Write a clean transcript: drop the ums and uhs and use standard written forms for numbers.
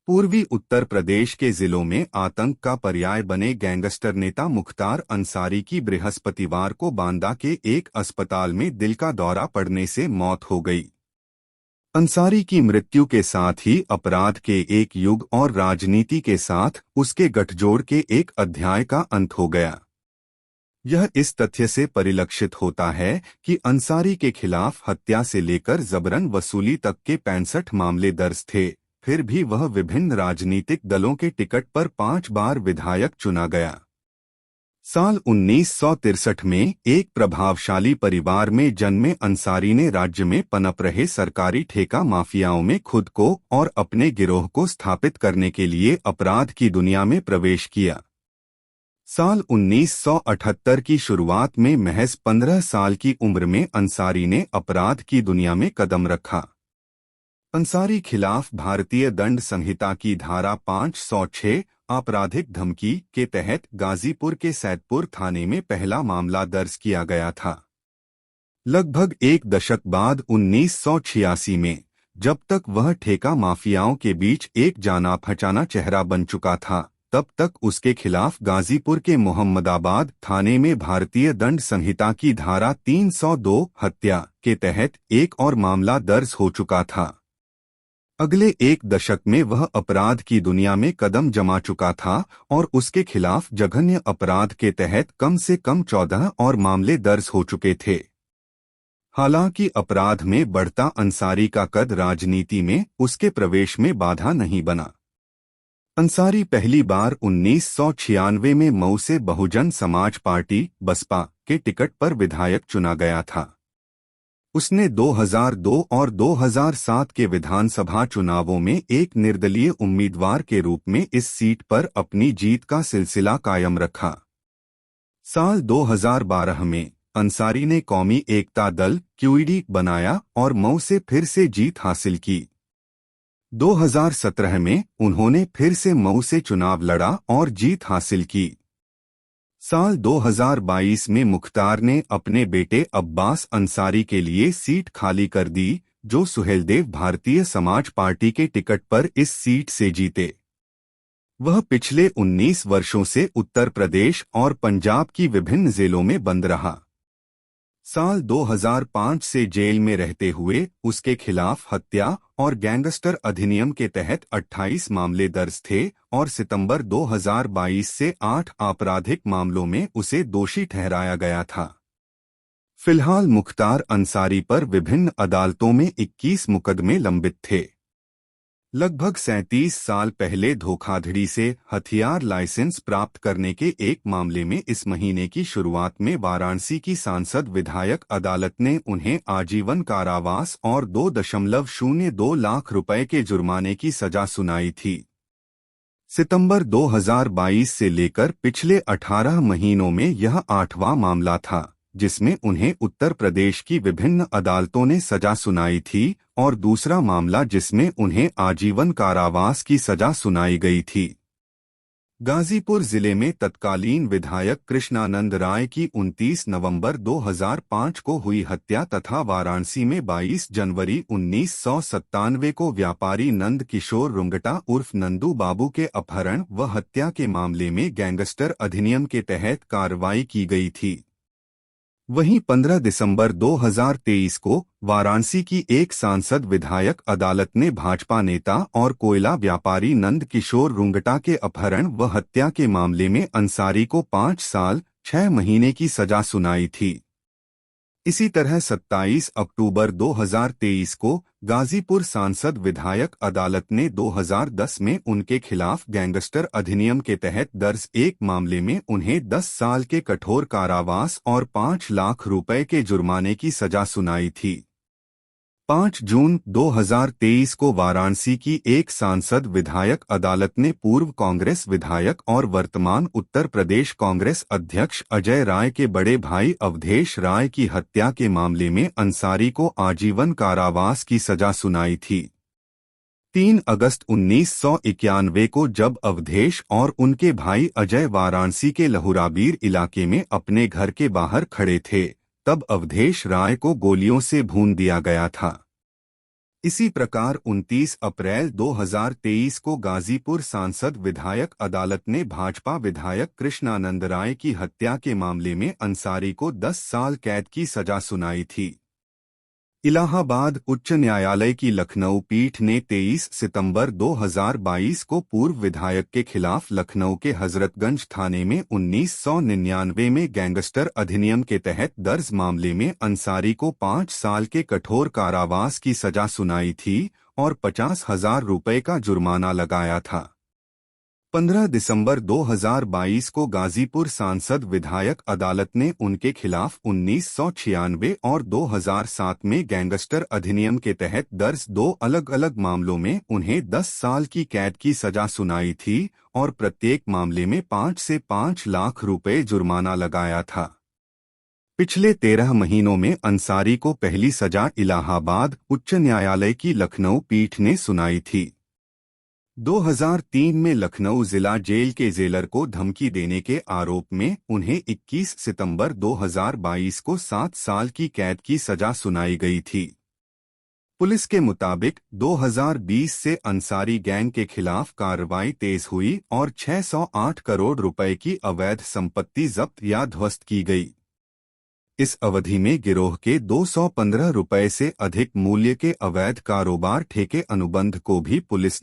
पूर्वी उत्तर प्रदेश के जिलों में आतंक का पर्याय बने गैंगस्टर नेता मुख्तार अंसारी की बृहस्पतिवार को बांदा के एक अस्पताल में दिल का दौरा पड़ने से मौत हो गई। अंसारी की मृत्यु के साथ ही अपराध के एक युग और राजनीति के साथ उसके गठजोड़ के एक अध्याय का अंत हो गया। यह इस तथ्य से परिलक्षित होता है कि अंसारी के खिलाफ हत्या से लेकर जबरन वसूली तक के 65 मामले दर्ज थे, फिर भी वह विभिन्न राजनीतिक दलों के टिकट पर 5 बार विधायक चुना गया। साल 1963 में एक प्रभावशाली परिवार में जन्मे अंसारी ने राज्य में पनप रहे सरकारी ठेका माफियाओं में खुद को और अपने गिरोह को स्थापित करने के लिए अपराध की दुनिया में प्रवेश किया। साल 1978 की शुरुआत में महज 15 साल की उम्र में अंसारी ने अपराध की दुनिया में कदम रखा। अंसारी खिलाफ भारतीय दंड संहिता की धारा 506 आपराधिक धमकी के तहत गाजीपुर के सैदपुर थाने में पहला मामला दर्ज किया गया था। लगभग एक दशक बाद 1986 में, जब तक वह ठेका माफियाओं के बीच एक जाना पहचाना चेहरा बन चुका था, तब तक उसके खिलाफ गाजीपुर के मोहम्मदाबाद थाने में भारतीय दंड संहिता की धारा 302 हत्या के तहत एक और मामला दर्ज हो चुका था। अगले एक दशक में वह अपराध की दुनिया में कदम जमा चुका था और उसके खिलाफ जघन्य अपराध के तहत कम से कम 14 और मामले दर्ज हो चुके थे। हालांकि अपराध में बढ़ता अंसारी का कद राजनीति में उसके प्रवेश में बाधा नहीं बना। अंसारी पहली बार 1996 में मऊ से बहुजन समाज पार्टी बसपा के टिकट पर विधायक चुना गया था। उसने 2002 और 2007 के विधानसभा चुनावों में एक निर्दलीय उम्मीदवार के रूप में इस सीट पर अपनी जीत का सिलसिला कायम रखा। साल 2012 में अंसारी ने कौमी एकता दल क्यूईडी बनाया और मऊ से फिर से जीत हासिल की। 2017 में उन्होंने फिर से मऊ से चुनाव लड़ा और जीत हासिल की। साल 2022 में मुख्तार ने अपने बेटे अब्बास अंसारी के लिए सीट खाली कर दी, जो सुहेलदेव भारतीय समाज पार्टी के टिकट पर इस सीट से जीते। वह पिछले 19 वर्षों से उत्तर प्रदेश और पंजाब की विभिन्न जेलों में बंद रहा। साल 2005 से जेल में रहते हुए उसके खिलाफ हत्या और गैंगस्टर अधिनियम के तहत 28 मामले दर्ज थे और सितंबर 2022 से 8 आपराधिक मामलों में उसे दोषी ठहराया गया था। फिलहाल मुख्तार अंसारी पर विभिन्न अदालतों में 21 मुकदमे लंबित थे। लगभग 37 साल पहले धोखाधड़ी से हथियार लाइसेंस प्राप्त करने के एक मामले में इस महीने की शुरुआत में वाराणसी की सांसद विधायक अदालत ने उन्हें आजीवन कारावास और 2.02 लाख रुपए के जुर्माने की सजा सुनाई थी। सितंबर 2022 से लेकर पिछले 18 महीनों में यह 8वां मामला था, जिसमें उन्हें उत्तर प्रदेश की विभिन्न अदालतों ने सजा सुनाई थी और दूसरा मामला जिसमें उन्हें आजीवन कारावास की सजा सुनाई गई थी। गाजीपुर जिले में तत्कालीन विधायक कृष्णानंद राय की 29 नवंबर 2005 को हुई हत्या तथा वाराणसी में 22 जनवरी 1997 को व्यापारी नंद किशोर रुंगटा उर्फ नंदू बाबू के अपहरण व हत्या के मामले में गैंगस्टर अधिनियम के तहत कार्रवाई की गई थी। वहीं 15 दिसंबर 2023 को वाराणसी की एक सांसद विधायक अदालत ने भाजपा नेता और कोयला व्यापारी नंद किशोर रुंगटा के अपहरण व हत्या के मामले में अंसारी को 5 साल 6 महीने की सजा सुनाई थी। इसी तरह 27 अक्टूबर 2023 को गाजीपुर सांसद विधायक अदालत ने 2010 में उनके खिलाफ गैंगस्टर अधिनियम के तहत दर्ज एक मामले में उन्हें 10 साल के कठोर कारावास और 5 लाख रुपए के जुर्माने की सजा सुनाई थी। 5 जून 2023 को वाराणसी की एक सांसद विधायक अदालत ने पूर्व कांग्रेस विधायक और वर्तमान उत्तर प्रदेश कांग्रेस अध्यक्ष अजय राय के बड़े भाई अवधेश राय की हत्या के मामले में अंसारी को आजीवन कारावास की सजा सुनाई थी। 3 अगस्त 1991 को जब अवधेश और उनके भाई अजय वाराणसी के लहुराबीर इलाके में अपने घर के बाहर खड़े थे, तब अवधेश राय को गोलियों से भून दिया गया था। इसी प्रकार 29 अप्रैल 2023 को गाजीपुर सांसद विधायक अदालत ने भाजपा विधायक कृष्णानंद राय की हत्या के मामले में अंसारी को 10 साल कैद की सजा सुनाई थी। इलाहाबाद उच्च न्यायालय की लखनऊ पीठ ने 23 सितंबर 2022 को पूर्व विधायक के खिलाफ लखनऊ के हजरतगंज थाने में 1999 में गैंगस्टर अधिनियम के तहत दर्ज मामले में अंसारी को 5 साल के कठोर कारावास की सजा सुनाई थी और 50,000 रुपये का जुर्माना लगाया था। 15 दिसंबर 2022 को गाजीपुर सांसद विधायक अदालत ने उनके खिलाफ 1996 और 2007 में गैंगस्टर अधिनियम के तहत दर्ज 2 अलग अलग मामलों में उन्हें 10 साल की कैद की सजा सुनाई थी और प्रत्येक मामले में 5 से 5 लाख रुपए जुर्माना लगाया था। पिछले 13 महीनों में अंसारी को पहली सजा इलाहाबाद उच्च न्यायालय की लखनऊ पीठ ने सुनाई थी। 2003 में लखनऊ जिला जेल के जेलर को धमकी देने के आरोप में उन्हें 21 सितंबर 2022 को 7 साल की कैद की सजा सुनाई गई थी। पुलिस के मुताबिक 2020 से अंसारी गैंग के खिलाफ कार्रवाई तेज हुई और 608 करोड़ रुपए की अवैध संपत्ति जब्त या ध्वस्त की गई। इस अवधि में गिरोह के 215 रुपए से अधिक मूल्य के अवैध कारोबार ठेके अनुबंध को भी पुलिस ने